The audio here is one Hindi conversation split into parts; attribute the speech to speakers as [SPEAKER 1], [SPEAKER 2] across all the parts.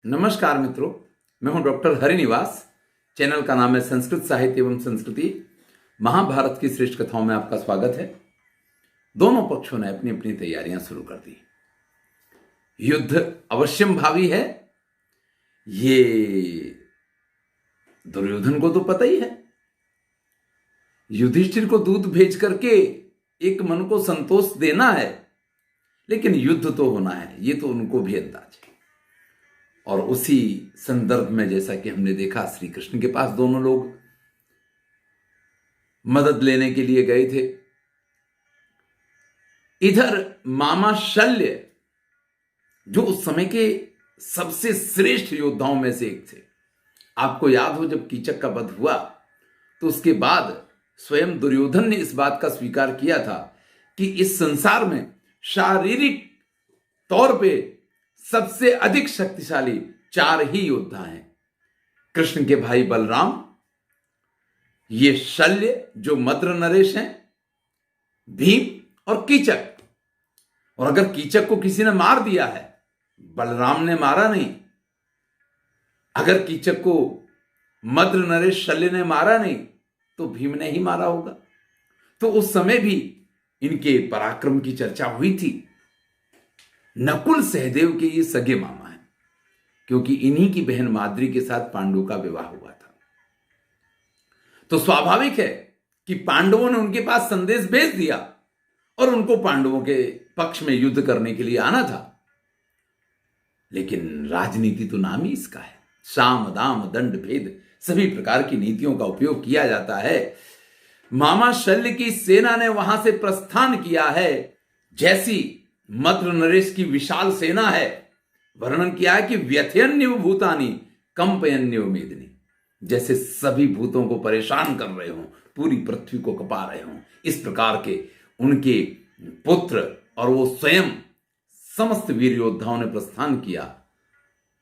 [SPEAKER 1] नमस्कार मित्रों, मैं हूं डॉक्टर हरिनिवास। चैनल का नाम है संस्कृत साहित्य एवं संस्कृति। महाभारत की श्रेष्ठ कथाओं में आपका स्वागत है। दोनों पक्षों ने अपनी अपनी तैयारियां शुरू कर दी। युद्ध अवश्यम भावी है, ये दुर्योधन को तो पता ही है। युधिष्ठिर को दूत भेज करके एक मन को संतोष देना है, लेकिन युद्ध तो होना है, ये तो उनको भी अंदाज है। और उसी संदर्भ में जैसा कि हमने देखा, श्री कृष्ण के पास दोनों लोग मदद लेने के लिए गए थे। इधर मामा शल्य, जो उस समय के सबसे श्रेष्ठ योद्धाओं में से एक थे। आपको याद हो, जब कीचक का वध हुआ तो उसके बाद स्वयं दुर्योधन ने इस बात का स्वीकार किया था कि इस संसार में शारीरिक तौर पे सबसे अधिक शक्तिशाली 4 ही योद्धा हैं। कृष्ण के भाई बलराम, ये शल्य जो मद्र नरेश हैं, भीम और कीचक। और अगर कीचक को किसी ने मार दिया है, बलराम ने मारा नहीं। अगर कीचक को मद्र नरेश शल्य ने मारा नहीं, तो भीम ने ही मारा होगा। तो उस समय भी इनके पराक्रम की चर्चा हुई थी। नकुल सहदेव के ये सगे मामा हैं, क्योंकि इन्हीं की बहन माद्री के साथ पांडु का विवाह हुआ था। तो स्वाभाविक है कि पांडवों ने उनके पास संदेश भेज दिया और उनको पांडवों के पक्ष में युद्ध करने के लिए आना था। लेकिन राजनीति तो नाम ही इसका है। साम दाम दंड भेद सभी प्रकार की नीतियों का उपयोग किया जाता है। मामा शल्य की सेना ने वहां से प्रस्थान किया है। जैसी मद्र नरेश की विशाल सेना है, वर्णन किया है कि व्यथयन्यव भूतानि कंपयन्यव मेदिनी, जैसे सभी भूतों को परेशान कर रहे हों, पूरी पृथ्वी को कपा रहे हों, इस प्रकार के उनके पुत्र और वो स्वयं समस्त वीर योद्धाओं ने प्रस्थान किया।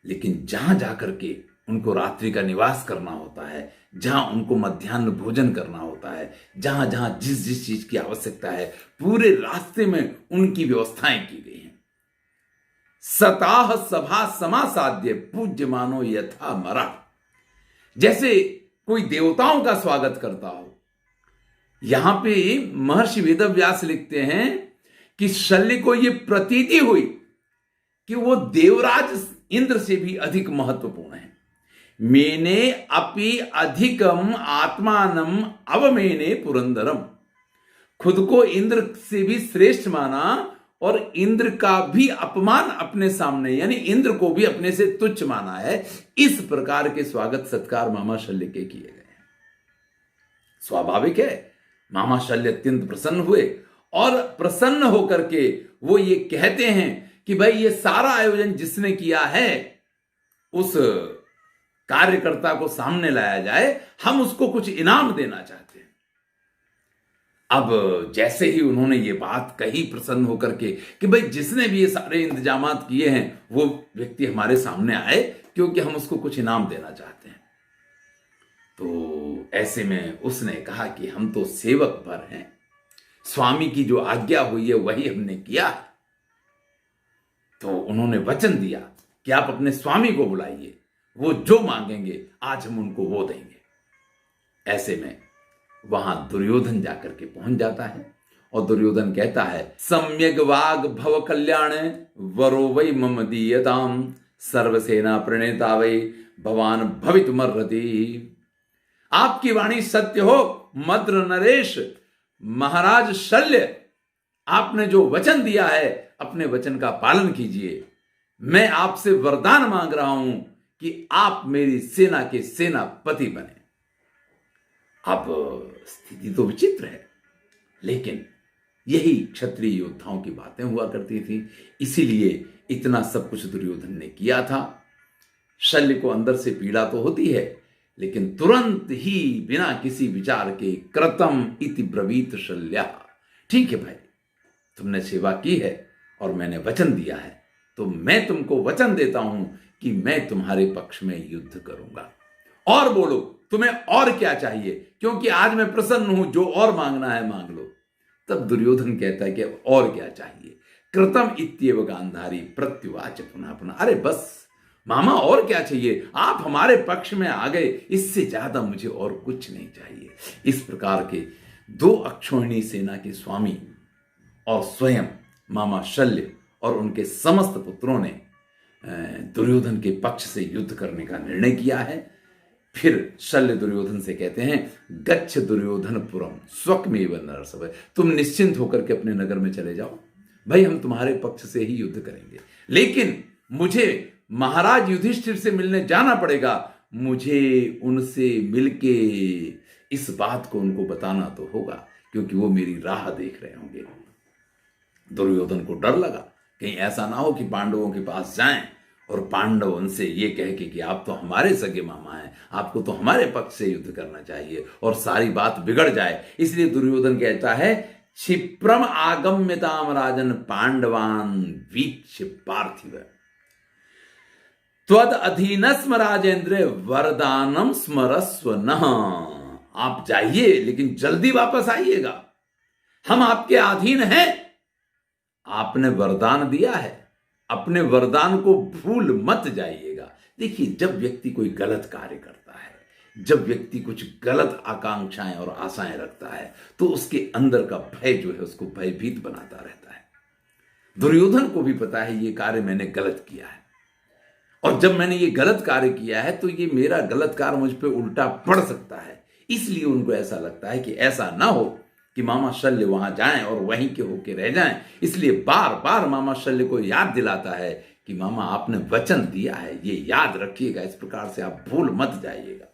[SPEAKER 1] लेकिन जहां जाकर के उनको रात्रि का निवास करना होता है, जहां उनको मध्याह्न भोजन करना होता है, जहां जहां जिस जिस चीज की आवश्यकता है, पूरे रास्ते में उनकी व्यवस्थाएं की गई हैं। सताह सभा समासाद्य पूज्य मानो यथा मरा, जैसे कोई देवताओं का स्वागत करता हो। यहां पे महर्षि वेदव्यास लिखते हैं कि शल्य को यह प्रतीति हुई कि वो देवराज इंद्र से भी अधिक महत्वपूर्ण है। मेने अपि अधिकम आत्मानम अवमेने पुरंदरम, खुद को इंद्र से भी श्रेष्ठ माना और इंद्र का भी अपमान अपने सामने, यानी इंद्र को भी अपने से तुच्छ माना है। इस प्रकार के स्वागत सत्कार मामा शल्य के किए गए हैं। स्वाभाविक है, मामा शल्य अत्यंत प्रसन्न हुए और प्रसन्न होकर के वो ये कहते हैं कि भाई, ये सारा आयोजन जिसने किया है, उस कार्यकर्ता को सामने लाया जाए, हम उसको कुछ इनाम देना चाहते हैं। अब जैसे ही उन्होंने ये बात कही प्रसन्न होकर के कि भाई, जिसने भी ये सारे इंतजामात किए हैं, वो व्यक्ति हमारे सामने आए, क्योंकि हम उसको कुछ इनाम देना चाहते हैं। तो ऐसे में उसने कहा कि हम तो सेवक भर हैं, स्वामी की जो आज्ञा हुई है वही हमने किया है। तो उन्होंने वचन दिया कि आप अपने स्वामी को बुलाइए, वो जो मांगेंगे आज हम उनको वो देंगे। ऐसे में वहां दुर्योधन जाकर के पहुंच जाता है और दुर्योधन कहता है, सम्यक वाग भव कल्याण वरो वै मम दीयताम सर्वसेना प्रणेता वै भवान भवितुमर्हति। आपकी वाणी सत्य हो मद्र नरेश महाराज शल्य, आपने जो वचन दिया है अपने वचन का पालन कीजिए। मैं आपसे वरदान मांग रहा हूं कि आप मेरी सेना के सेनापति बने। अब स्थिति तो विचित्र है, लेकिन यही क्षत्रिय योद्धाओं की बातें हुआ करती थी, इसीलिए इतना सब कुछ दुर्योधन ने किया था। शल्य को अंदर से पीड़ा तो होती है, लेकिन तुरंत ही बिना किसी विचार के कृतम इति ब्रवीत शल्या, ठीक है भाई, तुमने सेवा की है और मैंने वचन दिया है, तो मैं तुमको वचन देता हूं कि मैं तुम्हारे पक्ष में युद्ध करूंगा। और बोलो, तुम्हें और क्या चाहिए, क्योंकि आज मैं प्रसन्न हूं, जो और मांगना है मांग लो। तब दुर्योधन कहता है कि और क्या चाहिए। कृतम इत्येव गांधारी प्रत्युवाच पुनः पुनः, अरे बस मामा और क्या चाहिए, आप हमारे पक्ष में आ गए, इससे ज्यादा मुझे और कुछ नहीं चाहिए। इस प्रकार के 2 अक्षौहिणी सेना के स्वामी और स्वयं मामा शल्य और उनके समस्त पुत्रों ने दुर्योधन के पक्ष से युद्ध करने का निर्णय किया है। फिर शल्य दुर्योधन से कहते हैं, गच्छ दुर्योधनपुरम स्वकमेव नरसव, तुम निश्चिंत होकर के अपने नगर में चले जाओ, भाई हम तुम्हारे पक्ष से ही युद्ध करेंगे, लेकिन मुझे महाराज युधिष्ठिर से मिलने जाना पड़ेगा, मुझे उनसे मिलके इस बात को उनको बताना तो होगा, क्योंकि वो मेरी राह देख रहे होंगे। दुर्योधन को डर लगा कहीं ऐसा ना हो कि पांडवों के पास जाएं और पांडव उनसे ये कह के कि आप तो हमारे सगे मामा हैं, आपको तो हमारे पक्ष से युद्ध करना चाहिए, और सारी बात बिगड़ जाए। इसलिए दुर्योधन कहता है, क्षिप्रम आगम्यताम राजन पांडवान वीक्ष्य पार्थिव त्वद अधीनस्म राजेंद्र वरदानम स्मरस्व नः, आप जाइए लेकिन जल्दी वापस आइएगा, हम आपके अधीन हैं, आपने वरदान दिया है, अपने वरदान को भूल मत जाइएगा। देखिए, जब व्यक्ति कोई गलत कार्य करता है, जब व्यक्ति कुछ गलत आकांक्षाएं और आशाएं रखता है, तो उसके अंदर का भय जो है उसको भयभीत बनाता रहता है। दुर्योधन को भी पता है ये कार्य मैंने गलत किया है, और जब मैंने ये गलत कार्य किया है तो ये मेरा गलत कार्य मुझ पर उल्टा पड़ सकता है। इसलिए उनको ऐसा लगता है कि ऐसा ना हो कि मामा शल्य वहां जाएं और वहीं के होके रह जाएं। इसलिए बार बार मामा शल्य को याद दिलाता है कि मामा आपने वचन दिया है, ये याद रखिएगा, इस प्रकार से आप भूल मत जाइएगा।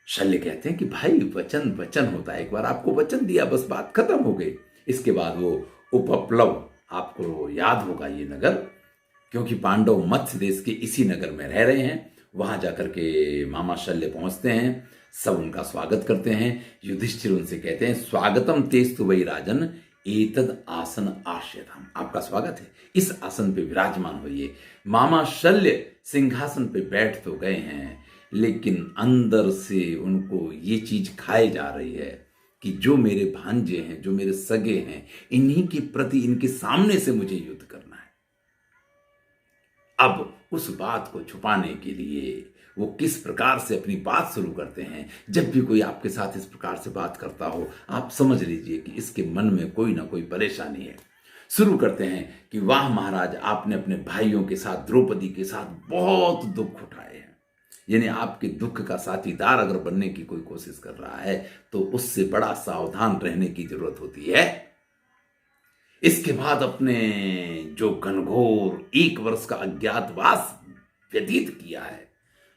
[SPEAKER 1] शल्य कहते हैं कि भाई वचन वचन होता है, एक बार आपको वचन दिया, बस बात खत्म हो गई। इसके बाद वो उपप्लव, आपको याद होगा ये नगर, क्योंकि पांडव मत्स्य देश के इसी नगर में रह रहे हैं। वहां जाकर के मामा शल्य पहुंचते हैं, सब उनका स्वागत करते हैं। युधिष्ठिर उनसे कहते हैं, स्वागतम तेस्तु वै राजन एतद आसन आश्यताम, आपका स्वागत है, इस आसन पे विराजमान होइए। मामा शल्य सिंहासन पे बैठ तो गए हैं, लेकिन अंदर से उनको ये चीज खाए जा रही है कि जो मेरे भांजे हैं, जो मेरे सगे हैं, इन्हीं के प्रति, इनके सामने से मुझे युद्ध करना है। अब उस बात को छुपाने के लिए वो किस प्रकार से अपनी बात शुरू करते हैं। जब भी कोई आपके साथ इस प्रकार से बात करता हो, आप समझ लीजिए कि इसके मन में कोई ना कोई परेशानी है। शुरू करते हैं कि वाह महाराज, आपने अपने भाइयों के साथ, द्रौपदी के साथ बहुत दुख उठाए हैं, यानी आपके दुख का साथीदार अगर बनने की कोई कोशिश कर रहा है तो उससे बड़ा सावधान रहने की जरूरत होती है। इसके बाद अपने जो घनघोर 1 वर्ष का अज्ञातवास व्यतीत किया है,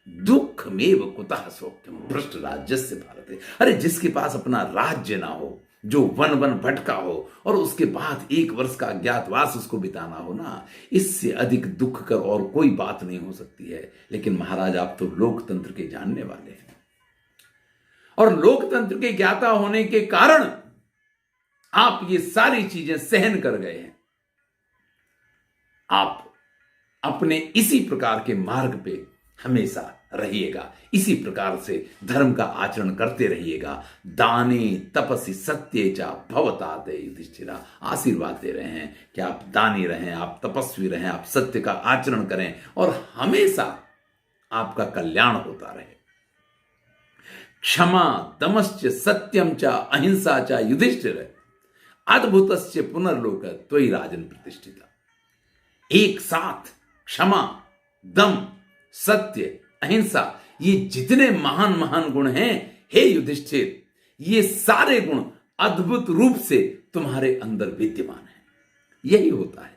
[SPEAKER 1] दुख मेव कुतः सौख्यम भ्रष्ट राज्यस्य भारते, अरे जिसके पास अपना राज्य ना हो, जो वन वन भटका हो, और उसके बाद 1 वर्ष का अज्ञातवास उसको बिताना हो ना, इससे अधिक दुख कर और कोई बात नहीं हो सकती है। लेकिन महाराज, आप तो लोकतंत्र के जानने वाले हैं, और लोकतंत्र के ज्ञाता होने के कारण आप ये सारी चीजें सहन कर गए हैं। आप अपने इसी प्रकार के मार्ग पे हमेशा रहिएगा, इसी प्रकार से धर्म का आचरण करते रहिएगा। दाने तपसी सत्ये चा भवताते युधिष्ठिरा, आशीर्वाद दे रहे हैं कि आप दानी रहें, आप तपस्वी रहें, आप सत्य का आचरण करें, और हमेशा आपका कल्याण होता रहे। क्षमा दमश्च सत्यम चा अहिंसा चा युधिष्ठिर अद्भुतस्य पुनर्लोक त्वयि राजन प्रतिष्ठिता। एक साथ क्षमा, दम, सत्य, अहिंसा, ये जितने महान महान गुण हैं, हे युधिष्ठिर, ये सारे गुण अद्भुत रूप से तुम्हारे अंदर विद्यमान हैं। यही होता है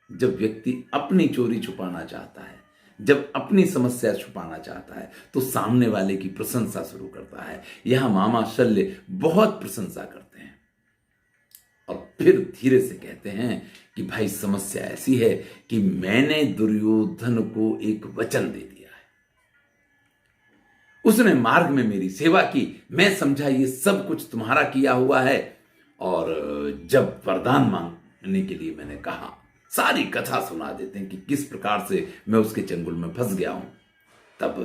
[SPEAKER 1] जब व्यक्ति अपनी चोरी छुपाना चाहता है, जब अपनी समस्या छुपाना चाहता है, तो सामने वाले की प्रशंसा शुरू करता है। यहां मामा शल्य बहुत प्रशंसा करते हैं, और फिर धीरे से कहते हैं कि भाई समस्या ऐसी है कि मैंने दुर्योधन को एक वचन दे दिया है, उसने मार्ग में मेरी सेवा की, मैं समझा ये सब कुछ तुम्हारा किया हुआ है, और जब वरदान मांगने के लिए मैंने कहा, सारी कथा सुना देते हैं कि किस प्रकार से मैं उसके चंगुल में फंस गया हूं। तब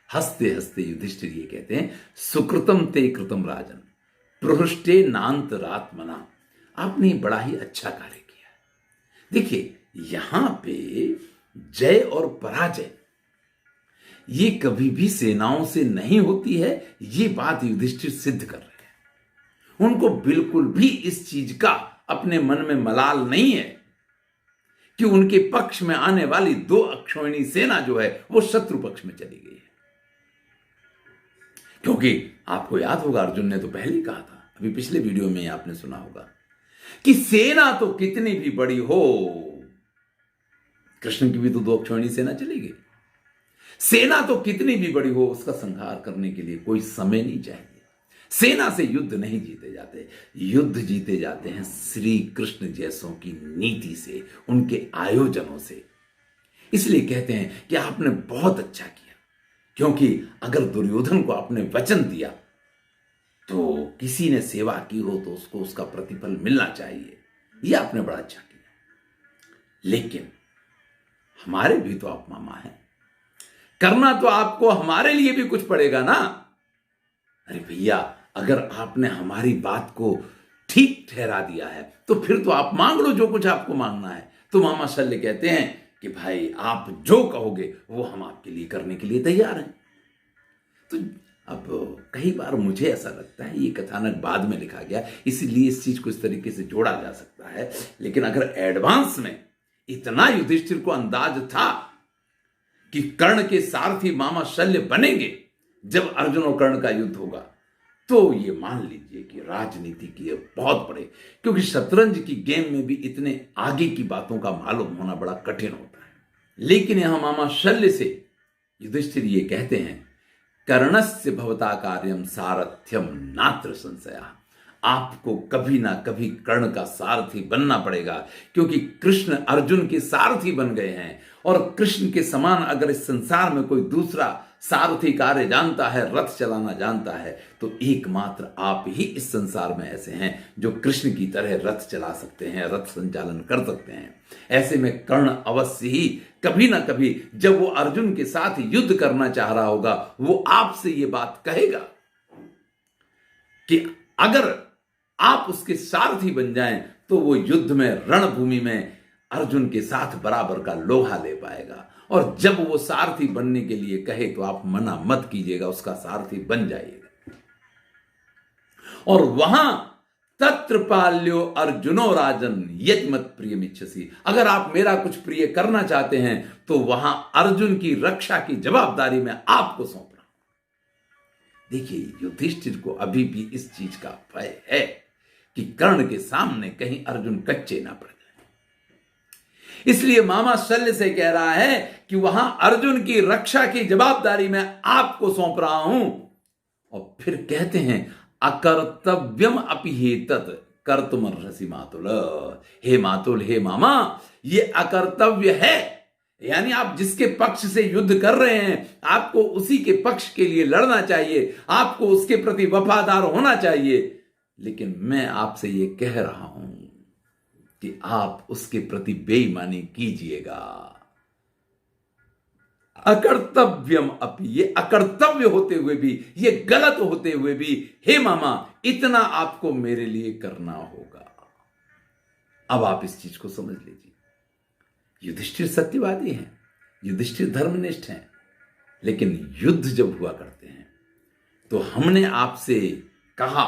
[SPEAKER 1] हंसते हंसते युधिष्ठिर ये कहते हैं, सुकृतम ते कृतम राजन प्रहृष्टे नान्तरात्मना, आपने बड़ा ही अच्छा कार्य किया। देखिए, यहां पे जय और पराजय ये कभी भी सेनाओं से नहीं होती है, ये बात युधिष्ठिर सिद्ध कर रहे हैं। उनको बिल्कुल भी इस चीज का अपने मन में मलाल नहीं है कि उनके पक्ष में आने वाली 2 अक्षौहिणी सेना जो है वो शत्रु पक्ष में चली गई है। क्योंकि आपको याद होगा, अर्जुन ने तो पहले ही कहा था, अभी पिछले वीडियो में आपने सुना होगा कि सेना तो कितनी भी बड़ी हो, कृष्ण की भी तो 2 अक्षौहिणी सेना चली गई। सेना तो कितनी भी बड़ी हो, उसका संहार करने के लिए कोई समय नहीं चाहिए। सेना से युद्ध नहीं जीते जाते, युद्ध जीते जाते हैं श्री कृष्ण जैसों की नीति से, उनके आयोजनों से। इसलिए कहते हैं कि आपने बहुत अच्छा किया, क्योंकि अगर दुर्योधन को आपने वचन दिया तो किसी ने सेवा की हो तो उसको उसका प्रतिफल मिलना चाहिए, यह आपने बड़ा अच्छा किया। लेकिन हमारे भी तो आप मामा हैं, करना तो आपको हमारे लिए भी कुछ पड़ेगा ना। अरे भैया, अगर आपने हमारी बात को ठीक ठहरा दिया है तो फिर तो आप मांग लो जो कुछ आपको मांगना है। तो मामा शल्य कहते हैं कि भाई आप जो कहोगे वो हम आपके लिए करने के लिए तैयार हैं। तो अब कई बार मुझे ऐसा लगता है ये कथानक बाद में लिखा गया, इसलिए इस चीज को इस तरीके से जोड़ा जा सकता है। लेकिन अगर एडवांस में इतना युधिष्ठिर को अंदाज था कि कर्ण के सारथी मामा शल्य बनेंगे जब अर्जुन और कर्ण का युद्ध होगा, तो ये मान लीजिए कि राजनीति की बहुत बड़े, क्योंकि शतरंज की गेम में भी इतने आगे की बातों का मालूम होना बड़ा कठिन होता है। लेकिन यहां मामा शल्य से युधिष्ठिर ये कहते हैं, कर्णस्य भवता कार्यम सारथ्यम नात्र संशया। आपको कभी ना कभी कर्ण का सारथी बनना पड़ेगा, क्योंकि कृष्ण अर्जुन के सारथी बन गए हैं। और कृष्ण के समान अगर इस संसार में कोई दूसरा सारथी कार्य जानता है, रथ चलाना जानता है, तो एकमात्र आप ही इस संसार में ऐसे हैं जो कृष्ण की तरह रथ चला सकते हैं, रथ संचालन कर सकते हैं। ऐसे में कर्ण अवश्य ही कभी ना कभी जब वो अर्जुन के साथ युद्ध करना चाह रहा होगा, वो आपसे ये बात कहेगा कि अगर आप उसके सारथी बन जाएं तो वो युद्ध में, रणभूमि में अर्जुन के साथ बराबर का लोहा ले पाएगा। और जब वो सारथी बनने के लिए कहे तो आप मना मत कीजिएगा, उसका सारथी बन जाइएगा। और वहां तत्र पाल्यो अर्जुनो राजन यजमत प्रियमिच्छसि, अगर आप मेरा कुछ प्रिय करना चाहते हैं तो वहां अर्जुन की रक्षा की जवाबदारी मैं आपको सौंप रहा हूं। देखिए, युधिष्ठिर को अभी भी इस चीज का भय है कि कर्ण के सामने कहीं अर्जुन कच्चे ना पड़ जाए। इसलिए मामा शल्य से कह रहा है कि वहां अर्जुन की रक्षा की जवाबदारी मैं आपको सौंप रहा हूं। और फिर कहते हैं, अकर्तव्यम अपि हेतत कर्तुमर्हसि मातुल। हे मातुल, हे मामा, ये अकर्तव्य है, यानी आप जिसके पक्ष से युद्ध कर रहे हैं आपको उसी के पक्ष के लिए लड़ना चाहिए, आपको उसके प्रति वफादार होना चाहिए। लेकिन मैं आपसे ये कह रहा हूं कि आप उसके प्रति बेईमानी कीजिएगा। अकर्तव्यम अपि, ये अकर्तव्य होते हुए भी, ये गलत होते हुए भी, हे मामा, इतना आपको मेरे लिए करना होगा। अब आप इस चीज को समझ लीजिए, युधिष्ठिर सत्यवादी हैं, युधिष्ठिर धर्मनिष्ठ हैं, लेकिन युद्ध जब हुआ करते हैं तो हमने आपसे कहा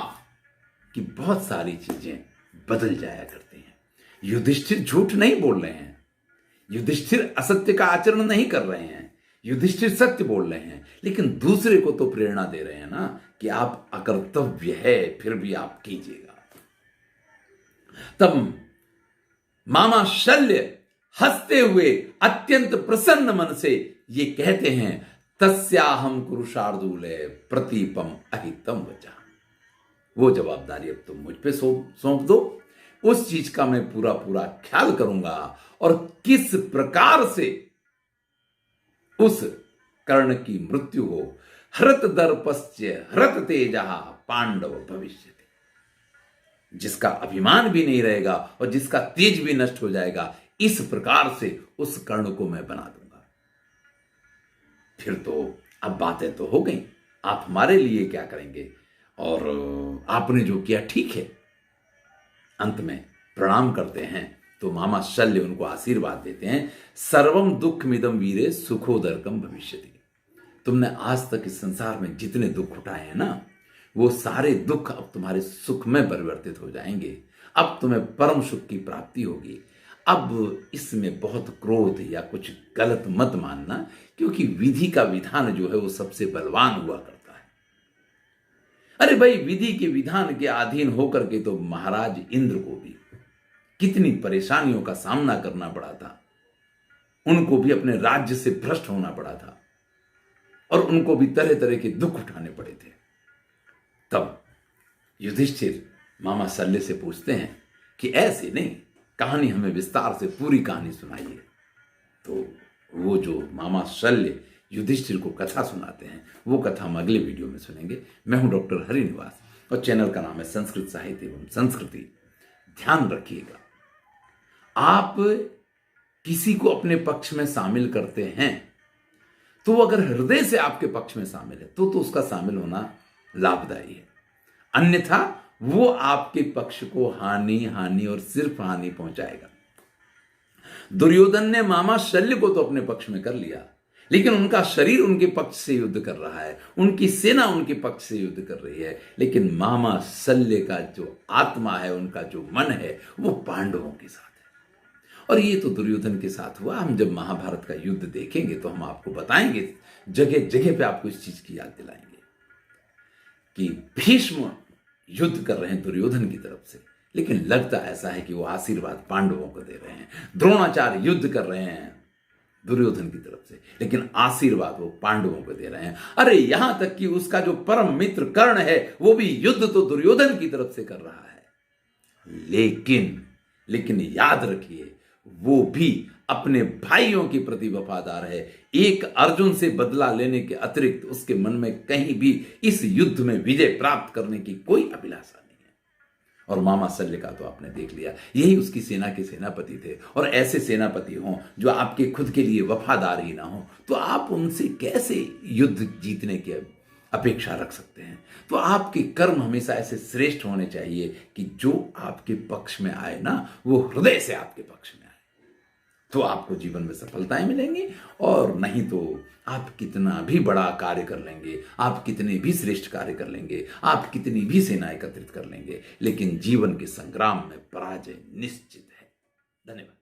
[SPEAKER 1] कि बहुत सारी चीजें बदल जाया करती हैं। युधिष्ठिर झूठ नहीं बोल रहे हैं, युधिष्ठिर असत्य का आचरण नहीं कर रहे हैं, युधिष्ठिर सत्य बोल रहे हैं, लेकिन दूसरे को तो प्रेरणा दे रहे हैं ना कि आप अकर्तव्य है फिर भी आप कीजिएगा। तब मामा शल्य हंसते हुए अत्यंत प्रसन्न मन से ये कहते हैं, तस्याहम कुरुशार्दूले प्रतीपम अहितम वचा। वो जवाबदारी अब तुम मुझ पे सौंप दो, उस चीज का मैं पूरा पूरा ख्याल करूंगा। और किस प्रकार से उस कर्ण की मृत्यु हो, हृत दर्पस्य हृत तेजा पांडव भविष्य, जिसका अभिमान भी नहीं रहेगा और जिसका तेज भी नष्ट हो जाएगा, इस प्रकार से उस कर्ण को मैं बना दूंगा। फिर तो अब बातें तो हो गई, आप हमारे लिए क्या करेंगे, और आपने जो किया ठीक है। अंत में प्रणाम करते हैं तो मामा शल्य उनको आशीर्वाद देते हैं, सर्वम दुख मिदम वीरे सुखोदरकम भविष्यति। तुमने आज तक इस संसार में जितने दुख उठाए हैं ना, वो सारे दुख अब तुम्हारे सुख में परिवर्तित हो जाएंगे। अब तुम्हें परम सुख की प्राप्ति होगी। अब इसमें बहुत क्रोध या कुछ गलत मत मानना, क्योंकि विधि का विधान जो है वो सबसे बलवान हुआ करता है। अरे भाई, विधि के विधान के अधीन होकर के तो महाराज इंद्र को भी कितनी परेशानियों का सामना करना पड़ा था। उनको भी अपने राज्य से भ्रष्ट होना पड़ा था और उनको भी तरह तरह के दुख उठाने पड़े थे। तब युधिष्ठिर मामा शल्य से पूछते हैं कि ऐसे नहीं, कहानी हमें विस्तार से पूरी कहानी सुनाइए। तो वो जो मामा शल्य युधिष्ठिर को कथा सुनाते हैं, वो कथा हम अगले वीडियो में सुनेंगे। मैं हूं डॉक्टर हरिनिवास और चैनल का नाम है संस्कृत साहित्य एवं संस्कृति। ध्यान रखिएगा, आप किसी को अपने पक्ष में शामिल करते हैं तो अगर हृदय से आपके पक्ष में शामिल है तो उसका शामिल होना लाभदायी है, अन्यथा वो आपके पक्ष को हानि और सिर्फ हानि पहुंचाएगा। दुर्योधन ने मामा शल्य को तो अपने पक्ष में कर लिया, लेकिन उनका शरीर उनके पक्ष से युद्ध कर रहा है, उनकी सेना उनके पक्ष से युद्ध कर रही है, लेकिन मामा शल्य का जो आत्मा है, उनका जो मन है, वो पांडवों के साथ है। और ये तो दुर्योधन के साथ हुआ। हम जब महाभारत का युद्ध देखेंगे तो हम आपको बताएंगे, जगह जगह पे आपको इस चीज की याद दिलाएंगे कि भीष्म युद्ध कर रहे हैं दुर्योधन की तरफ से, लेकिन लगता ऐसा है कि वो आशीर्वाद पांडवों को दे रहे हैं। द्रोणाचार्य युद्ध कर रहे हैं दुर्योधन की तरफ से, लेकिन आशीर्वाद वो पांडवों को दे रहे हैं। अरे यहां तक कि उसका जो परम मित्र कर्ण है, वो भी युद्ध तो दुर्योधन की तरफ से कर रहा है। लेकिन याद रखिए, वो भी अपने भाइयों के प्रति वफादार है। एक अर्जुन से बदला लेने के अतिरिक्त उसके मन में कहीं भी इस युद्ध में विजय प्राप्त करने की कोई अभिलाषा नहीं है। और मामा शल्य का तो आपने देख लिया, यही उसकी सेना के सेनापति थे। और ऐसे सेनापति हों जो आपके खुद के लिए वफादार ही ना हो, तो आप उनसे कैसे युद्ध जीतने की अपेक्षा रख सकते हैं? तो आपके कर्म हमेशा ऐसे श्रेष्ठ होने चाहिए कि जो आपके पक्ष में आए ना, वो हृदय से आपके पक्ष में आए, तो आपको जीवन में सफलताएं मिलेंगी। और नहीं तो आप कितना भी बड़ा कार्य कर लेंगे, आप कितने भी श्रेष्ठ कार्य कर लेंगे, आप कितनी भी सेना एकत्रित कर लेंगे, लेकिन जीवन के संग्राम में पराजय निश्चित है। धन्यवाद।